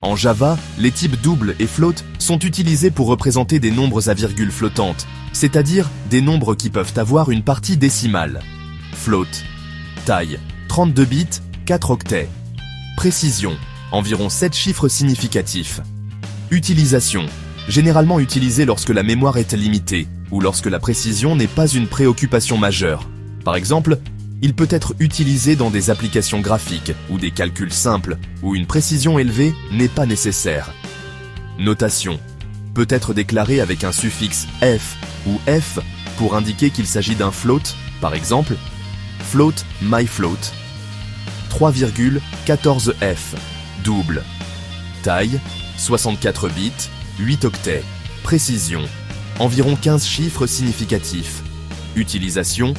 En Java, les types double et float sont utilisés pour représenter des nombres à virgule flottante, c'est-à-dire des nombres qui peuvent avoir une partie décimale. Float. Taille, 32 bits, 4 octets. Précision, environ 7 chiffres significatifs. Utilisation, généralement utilisé lorsque la mémoire est limitée ou lorsque la précision n'est pas une préoccupation majeure. Par exemple, il peut être utilisé dans des applications graphiques ou des calculs simples où une précision élevée n'est pas nécessaire. Notation, peut être déclaré avec un suffixe f ou f pour indiquer qu'il s'agit d'un float, par exemple, float myFloat. 3,14f, double. Taille, 64 bits, 8 octets. Précision, environ 15 chiffres significatifs. Utilisation,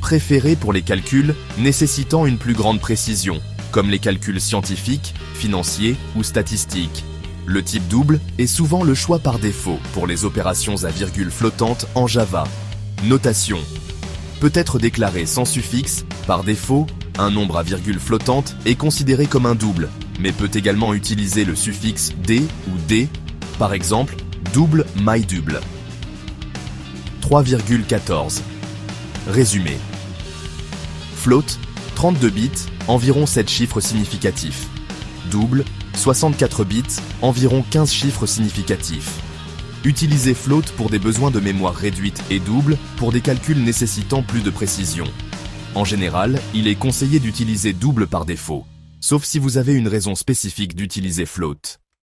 préféré pour les calculs nécessitant une plus grande précision, comme les calculs scientifiques, financiers ou statistiques. Le type double est souvent le choix par défaut pour les opérations à virgule flottante en Java. Notation, peut être déclaré sans suffixe, par défaut, un nombre à virgule flottante est considéré comme un double, mais peut également utiliser le suffixe d ou d, par exemple, double myDouble. 3,14. Résumé. Float, 32 bits, environ 7 chiffres significatifs. Double, 64 bits, environ 15 chiffres significatifs. Utilisez float pour des besoins de mémoire réduite et double pour des calculs nécessitant plus de précision. En général, il est conseillé d'utiliser double par défaut, sauf si vous avez une raison spécifique d'utiliser float.